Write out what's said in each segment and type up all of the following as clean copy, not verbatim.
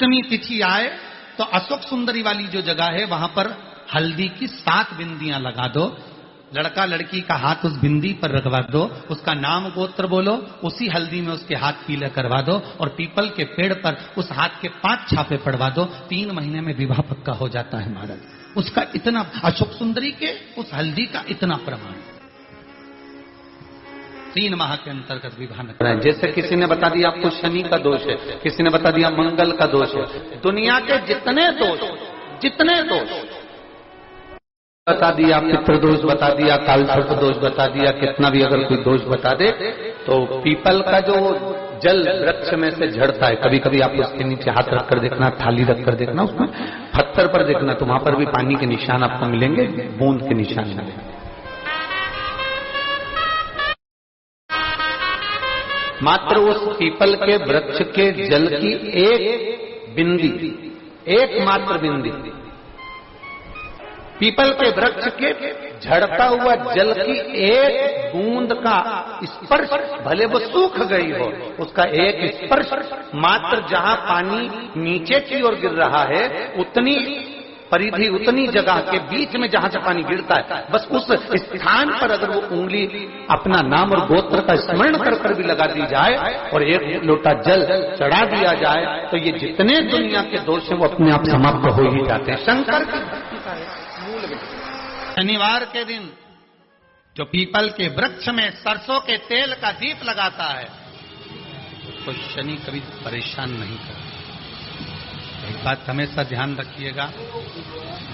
अष्टमी तिथि आए तो अशोक सुंदरी वाली जो जगह है वहां पर हल्दी की 7 बिंदियां लगा दो, लड़का लड़की का हाथ उस बिंदी पर रखवा दो, उसका नाम गोत्र बोलो, उसी हल्दी में उसके हाथ पीले करवा दो और पीपल के पेड़ पर उस हाथ के 5 छापे पड़वा दो, 3 महीने में विवाह पक्का हो जाता है महाराज। उसका इतना, अशोक सुंदरी के उस हल्दी का इतना प्रमाण, 3 माह के अंतर्गत विवाह न कराएं। जैसे किसी ने बता दिया आपको शनि का दोष है, किसी ने बता दिया मंगल का दोष है, दुनिया के जितने दोष बता दिया, पितृदोष बता दिया, कालसर्प दोष बता दिया, कितना भी अगर कोई दोष बता दे तो पीपल का जो जल वृक्ष में से झड़ता है, कभी कभी आप उसके नीचे हाथ रखकर देखना, थाली रखकर देखना, उसमें पत्थर पर देखना तो वहां पर भी पानी के निशान आपको मिलेंगे, बूंद के निशान मिलेंगे। मात्र उस पीपल के वृक्ष के जल की एक बिंदी, एकमात्र बिंदी, पीपल के वृक्ष के झड़ता हुआ जल की एक बूंद का स्पर्श, भले वो सूख गई हो, उसका एक स्पर्श मात्र जहां पानी नीचे की ओर गिर रहा है उतनी परिधि, उतनी जगह के बीच में जहां से पानी गिरता है, बस उस स्थान पर अगर वो उंगली अपना नाम और गोत्र का स्मरण कर भी लगा दी जाए और एक लोटा जल चढ़ा दिया जाए तो ये जितने दुनिया के दोष हैं वो अपने आप समाप्त हो ही जाते हैं। शंकर की भक्ति का मूल में शनिवार के दिन जो पीपल के वृक्ष में सरसों के तेल का दीप लगाता है तो शनि कभी परेशान नहीं करता। एक बात हमेशा ध्यान रखिएगा,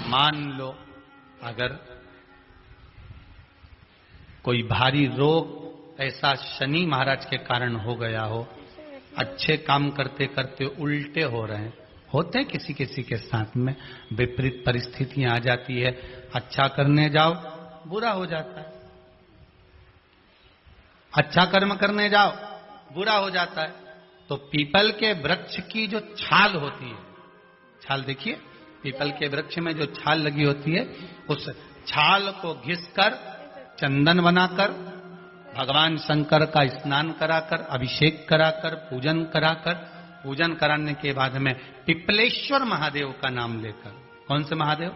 मान लो अगर कोई भारी रोग ऐसा शनि महाराज के कारण हो गया हो, अच्छे काम करते करते उल्टे हो रहे हैं, होते हैं किसी किसी के साथ में, विपरीत परिस्थितियां आ जाती है, अच्छा करने जाओ बुरा हो जाता है, अच्छा कर्म करने जाओ बुरा हो जाता है। तो पीपल के वृक्ष की जो छाल होती है, छाल देखिए, पीपल के वृक्ष में जो छाल लगी होती है, उस छाल को घिसकर चंदन बनाकर भगवान शंकर का स्नान कराकर, अभिषेक कराकर, पूजन कराने के बाद में पिपलेश्वर महादेव का नाम लेकर, कौन से महादेव?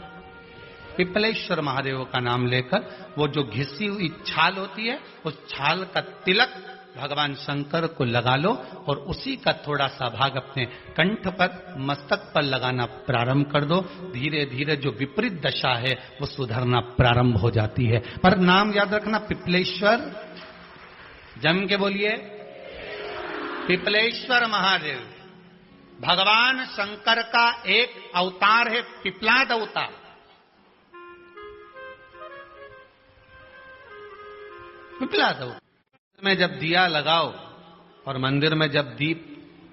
पिपलेश्वर महादेव का नाम लेकर वो जो घिसी हुई छाल होती है उस छाल का तिलक भगवान शंकर को लगा लो और उसी का थोड़ा सा भाग अपने कंठ पर, मस्तक पर लगाना प्रारंभ कर दो। धीरे धीरे जो विपरीत दशा है वो सुधरना प्रारंभ हो जाती है। पर नाम याद रखना, पिपलेश्वर, जम के बोलिए, पिपलेश्वर महादेव भगवान शंकर का एक अवतार है, पिपलाद अवतार। पिपलाद अवतार में जब दिया लगाओ और मंदिर में जब दीप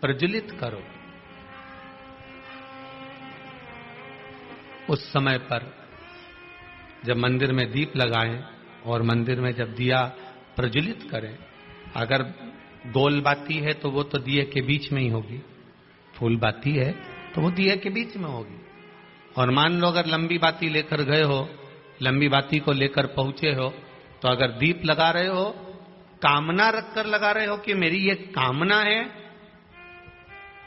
प्रज्वलित करो, उस समय पर जब मंदिर में दीप लगाएं और मंदिर में जब दिया प्रज्वलित करें, अगर गोल बाती है तो वो तो दिए के बीच में ही होगी, फूल बाती है तो वो दिए के बीच में होगी। और मान लो अगर लंबी बाती लेकर गए हो, लंबी बाती को लेकर पहुंचे हो, तो अगर दीप लगा रहे हो, कामना रखकर लगा रहे हो कि मेरी ये कामना है,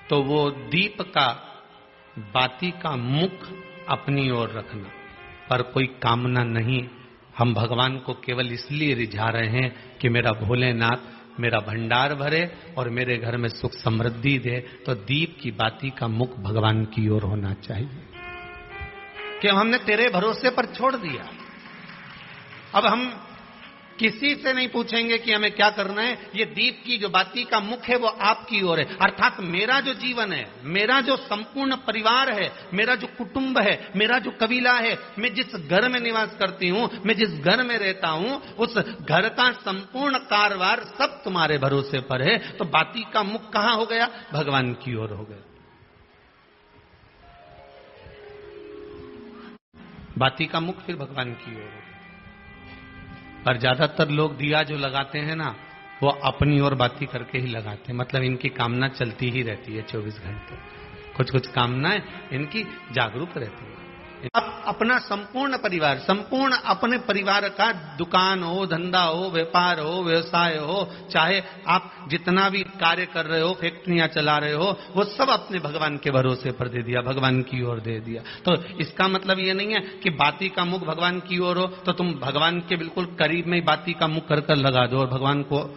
तो वो दीप का, बाती का मुख अपनी ओर रखना, पर कोई कामना नहीं। हम भगवान को केवल इसलिए रिझा रहे हैं कि मेरा भोलेनाथ मेरा भंडार भरे और मेरे घर में सुख समृद्धि दे। तो दीप की बाती का मुख भगवान की ओर होना चाहिए कि हमने तेरे भरोसे पर छोड़ दिया। अब हम किसी से नहीं पूछेंगे कि हमें क्या करना है, ये दीप की जो बाती का मुख है वो आपकी ओर है। अर्थात मेरा जो जीवन है, मेरा जो संपूर्ण परिवार है, मेरा जो कुटुंब है, मेरा जो कबीला है, मैं जिस घर में निवास करती हूं, मैं जिस घर में रहता हूं, उस घर का संपूर्ण कारभार सब तुम्हारे भरोसे पर है। तो बाती का मुख कहां हो गया? भगवान की ओर हो गया। बाती का मुख फिर भगवान की ओर। पर ज्यादातर लोग दिया जो लगाते हैं ना, वो अपनी ओर बाती करके ही लगाते हैं। मतलब इनकी कामना चलती ही रहती है 24 घंटे। कुछ कुछ कामनाएं इनकी जागरूक रहती है। आप अपना संपूर्ण परिवार, संपूर्ण अपने परिवार का दुकान हो, धंधा हो, व्यापार हो, व्यवसाय हो, चाहे आप जितना भी कार्य कर रहे हो, फैक्ट्रियां चला रहे हो, वो सब अपने भगवान के भरोसे पर दे दिया, भगवान की ओर दे दिया। तो इसका मतलब ये नहीं है कि बाती का मुख भगवान की ओर हो तो तुम भगवान के बिल्कुल करीब में बाती का मुख कर लगा दो और भगवान को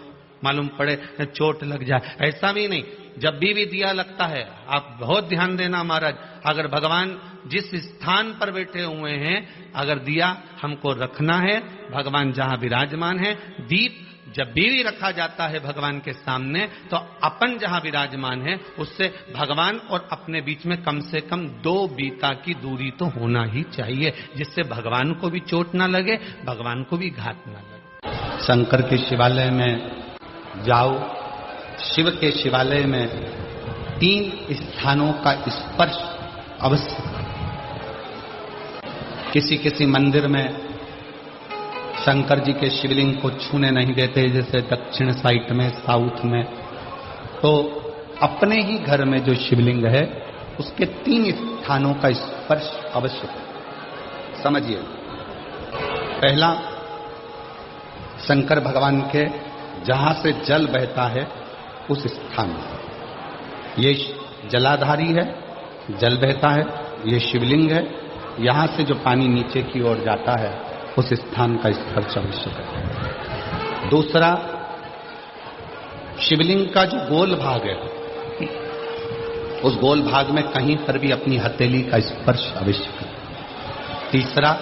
मालूम पड़े चोट लग जाए, ऐसा भी नहीं। जब भी दिया लगता है, आप बहुत ध्यान देना महाराज, अगर भगवान जिस स्थान पर बैठे हुए हैं, अगर दिया हमको रखना है, भगवान जहां विराजमान है, दीप जब भी रखा जाता है भगवान के सामने, तो अपन जहां विराजमान है उससे भगवान और अपने बीच में कम से कम 2 बीता की दूरी तो होना ही चाहिए, जिससे भगवान को भी चोट ना लगे, भगवान को भी घात ना लगे। शंकर के शिवालय में जाओ, शिव के शिवालय में 3 स्थानों का स्पर्श अवश्य। किसी किसी मंदिर में शंकर जी के शिवलिंग को छूने नहीं देते, जैसे दक्षिण साइड में, साउथ में। तो अपने ही घर में जो शिवलिंग है उसके 3 स्थानों का स्पर्श अवश्य समझिए। पहला, शंकर भगवान के जहां से जल बहता है उस स्थान में, ये जलाधारी है, जल बहता है, ये शिवलिंग है, यहां से जो पानी नीचे की ओर जाता है उस स्थान का स्पर्श अवश्य करें। दूसरा, शिवलिंग का जो गोल भाग है उस गोल भाग में कहीं पर भी अपनी हथेली का स्पर्श अवश्य करें। तीसरा,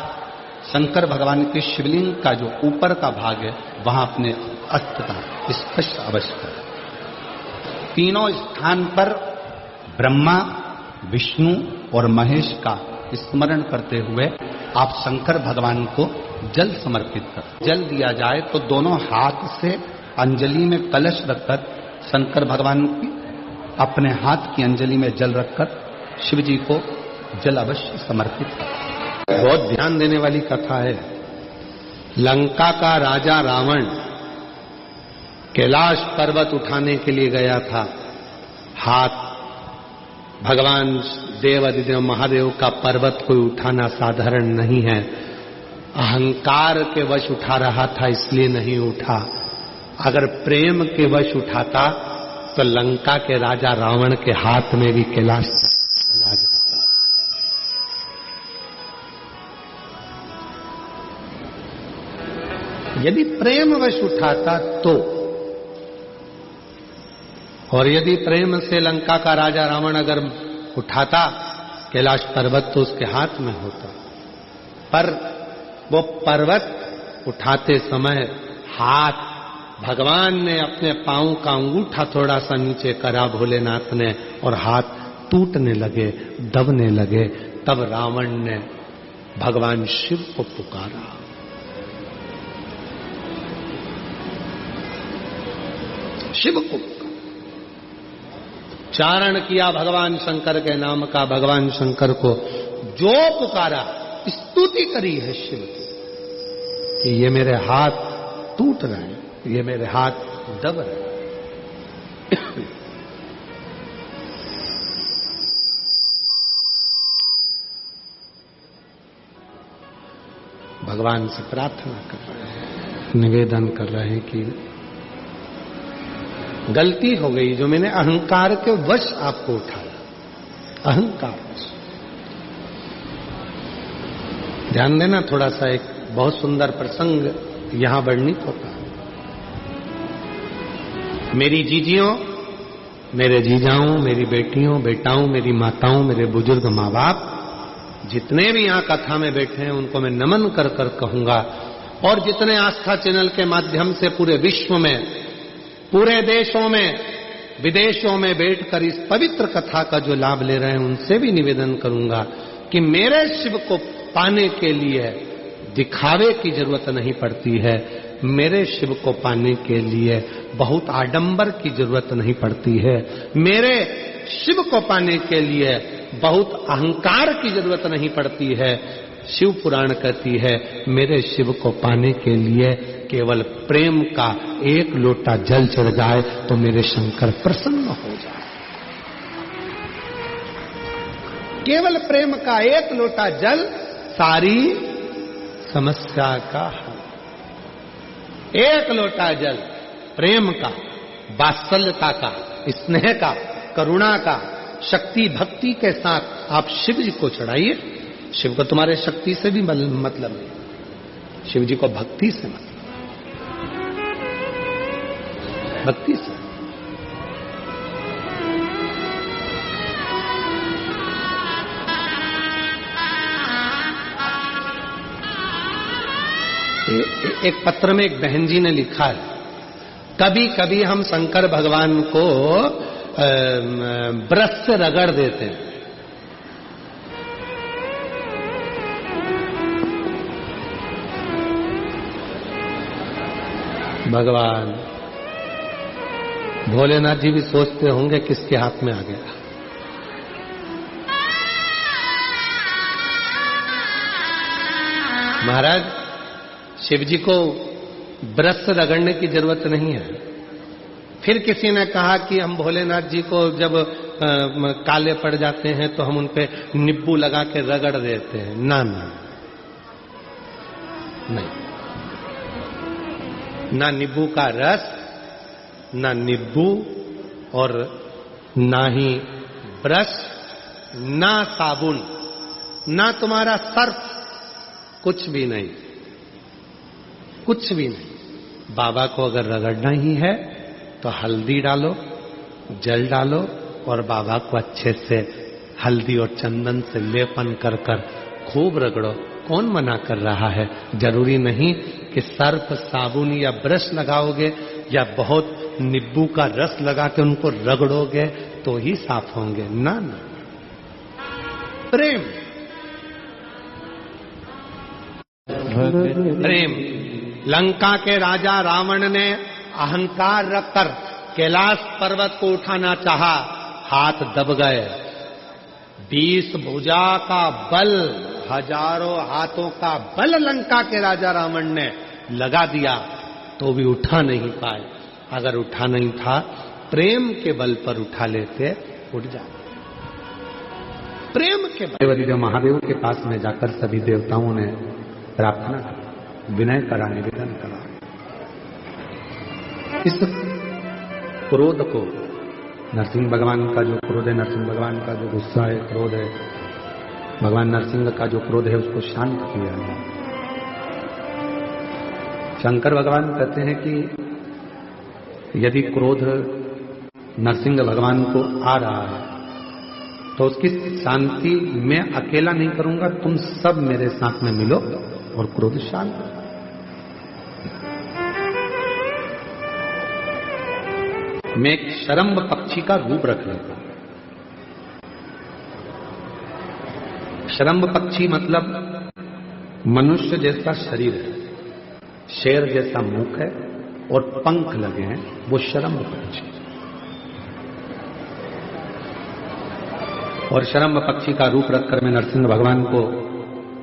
शंकर भगवान के शिवलिंग का जो ऊपर का भाग है वहां अपने अस्त का स्पर्श अवश्य करें। तीनों स्थान पर ब्रह्मा, विष्णु और महेश का स्मरण करते हुए आप शंकर भगवान को जल समर्पित कर। जल दिया जाए तो दोनों हाथ से अंजलि में कलश रखकर शंकर भगवान की अपने हाथ की अंजलि में जल रखकर शिव जी को जल अवश्य समर्पित कर। बहुत ध्यान देने वाली कथा है। लंका का राजा रावण कैलाश पर्वत उठाने के लिए गया था। हाथ भगवान देव अधिदेव महादेव का पर्वत कोई उठाना साधारण नहीं है। अहंकार के वश उठा रहा था, इसलिए नहीं उठा। अगर प्रेम के वश उठाता तो लंका के राजा रावण के हाथ में भी कैलाश चला जाता। यदि प्रेम वश उठाता तो, और यदि प्रेम से लंका का राजा रावण अगर उठाता कैलाश पर्वत तो उसके हाथ में होता। पर वो पर्वत उठाते समय हाथ भगवान ने अपने पांव का अंगूठा थोड़ा सा नीचे करा भोलेनाथ ने, और हाथ टूटने लगे, दबने लगे। तब रावण ने भगवान शिव को पुकारा। शिव को चारण किया भगवान शंकर के नाम का। भगवान शंकर को जो पुकारा, स्तुति करी है शिव की कि ये मेरे हाथ टूट रहे हैं, ये मेरे हाथ दब रहे हैं। भगवान से प्रार्थना कर रहे हैं, निवेदन कर रहे हैं कि गलती हो गई जो मैंने अहंकार के वश आपको उठाया, अहंकार वश। ध्यान देना थोड़ा सा, एक बहुत सुंदर प्रसंग यहां वर्णित होता है। मेरी जीजियों, मेरे जीजाओं, मेरी बेटियों, बेटाओं, मेरी माताओं, मेरे बुजुर्ग माँ बाप, जितने भी यहां कथा में बैठे हैं उनको मैं नमन कर कर कहूंगा। और जितने आस्था चैनल के माध्यम से पूरे विश्व में, पूरे देशों में, विदेशों में बैठकर इस पवित्र कथा का जो लाभ ले रहे हैं उनसे भी निवेदन करूंगा कि मेरे शिव को पाने के लिए दिखावे की जरूरत नहीं पड़ती है। मेरे शिव को पाने के लिए बहुत आडंबर की जरूरत नहीं पड़ती है। मेरे शिव को पाने के लिए बहुत अहंकार की जरूरत नहीं पड़ती है। शिव पुराण कहती है मेरे शिव को पाने के लिए केवल प्रेम का एक लोटा जल चढ़ जाए तो मेरे शंकर प्रसन्न हो जाए। केवल प्रेम का एक लोटा जल सारी समस्या का हल। एक लोटा जल प्रेम का, वात्सल्यता का, स्नेह का, करुणा का, शक्ति भक्ति के साथ आप शिव जी को चढ़ाइए। शिव को तुम्हारे शक्ति से भी मतलब नहीं, शिव जी को भक्ति से मतलब, भक्ति से। एक पत्र में एक बहन जी ने लिखा है, कभी कभी हम शंकर भगवान को ब्रश से रगड़ देते हैं। भगवान भोलेनाथ जी भी सोचते होंगे किसके हाथ में आ गया। महाराज शिव जी को ब्रश से रगड़ने की जरूरत नहीं है। फिर किसी ने कहा कि हम भोलेनाथ जी को जब काले पड़ जाते हैं तो हम उन पे नींबू लगा के रगड़ देते हैं। ना ना नहीं, ना नींबू का रस, ना नींबू, और ना ही ब्रश, ना साबुन, ना तुम्हारा सर्फ, कुछ भी नहीं, कुछ भी नहीं। बाबा को अगर रगड़ना ही है तो हल्दी डालो, जल डालो और बाबा को अच्छे से हल्दी और चंदन से लेपन कर कर खूब रगड़ो। कौन मना कर रहा है? जरूरी नहीं कि सर्फ, साबुन या ब्रश लगाओगे या बहुत नींबू का रस लगा के उनको रगड़ोगे तो ही साफ होंगे। ना ना, प्रेम, प्रेम। लंका के राजा रावण ने अहंकार रखकर कैलाश पर्वत को उठाना चाहा, हाथ दब गए। 20 भुजा का बल, हजारों हाथों का बल लंका के राजा रावण ने लगा दिया तो भी उठा नहीं पाए। अगर उठा नहीं था, प्रेम के बल पर उठा लेते, उठ जाते। प्रेम के बल। देव महादेव के पास में जाकर सभी देवताओं ने प्रार्थना की, विनय करा, निवेदन करा। इस क्रोध को, नरसिंह भगवान का जो क्रोध है, नरसिंह भगवान का जो गुस्सा है, क्रोध है, भगवान नरसिंह का जो क्रोध है उसको शांत किया है। शंकर भगवान कहते हैं कि यदि क्रोध नरसिंह भगवान को आ रहा है तो उसकी शांति मैं अकेला नहीं करूंगा, तुम सब मेरे साथ में मिलो और क्रोध शांत। मैं एक शरम्भ पक्षी का रूप रख लेता हूं। शरम्भ पक्षी मतलब मनुष्य जैसा शरीर है, शेर जैसा मुख है और पंख लगे हैं, वो शरम्भ पक्षी। और शरम्भ पक्षी का रूप रखकर मैं नरसिंह भगवान को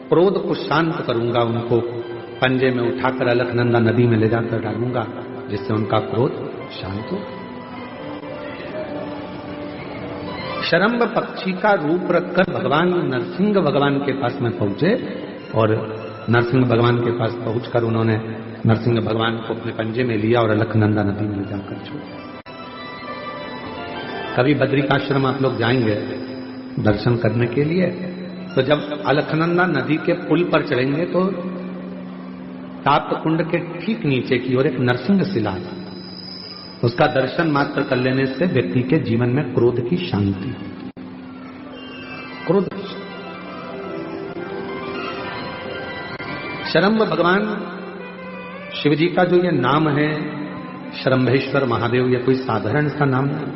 क्रोध को शांत करूंगा, उनको पंजे में उठाकर अलकनंदा नदी में ले जाकर डालूंगा, जिससे उनका क्रोध शांत हो। शरम्भ पक्षी का रूप रखकर भगवान नरसिंह भगवान के पास में पहुंचे और नरसिंह भगवान के पास पहुंचकर उन्होंने नरसिंह भगवान को अपने पंजे में लिया और अलकनंदा नदी में ले जाकर छोड़ा। कभी बद्रिकाश्रम आप लोग जाएंगे दर्शन करने के लिए, तो जब अलकनंदा नदी के पुल पर चढ़ेंगे तो ताप्त कुंड के ठीक नीचे की ओर एक नरसिंह शिला है। उसका दर्शन मात्र कर लेने से व्यक्ति के जीवन में क्रोध की शांति, क्रोध। शरम्भ भगवान शिव जी का जो ये नाम है शरम्भेश्वर महादेव, ये कोई साधारण सा नाम नहीं।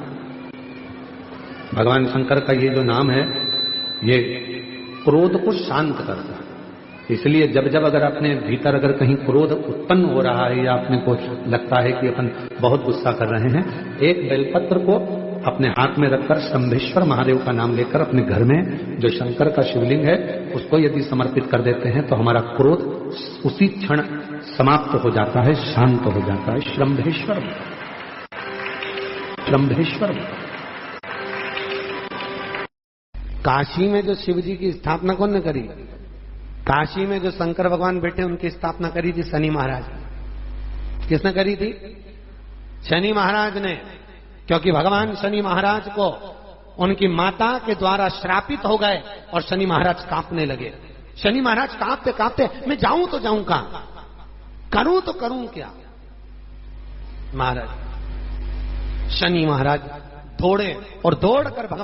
भगवान शंकर का ये जो नाम है ये क्रोध को शांत करता है। इसलिए जब जब अगर अपने भीतर अगर कहीं क्रोध उत्पन्न हो रहा है या अपने को लगता है कि अपन बहुत गुस्सा कर रहे हैं, एक बेलपत्र को अपने हाथ में रखकर शंभेश्वर महादेव का नाम लेकर अपने घर में जो शंकर का शिवलिंग है उसको यदि समर्पित कर देते हैं तो हमारा क्रोध उसी क्षण समाप्त हो जाता है, शांत हो जाता है। शंभेश्वर, शंभेश्वर। काशी में जो शिव जी की स्थापना कौन ने करी? काशी में जो शंकर भगवान बैठे उनकी स्थापना करी थी शनि महाराज ने। किसने करी थी? शनि महाराज ने। क्योंकि भगवान शनि महाराज को उनकी माता के द्वारा श्रापित हो गए और शनि महाराज कांपने लगे। शनि महाराज कांपते कांपते मैं जाऊं तो जाऊं कहां, करूं तो करूं क्या? महाराज शनि महाराज दौड़े और दौड़कर भगवान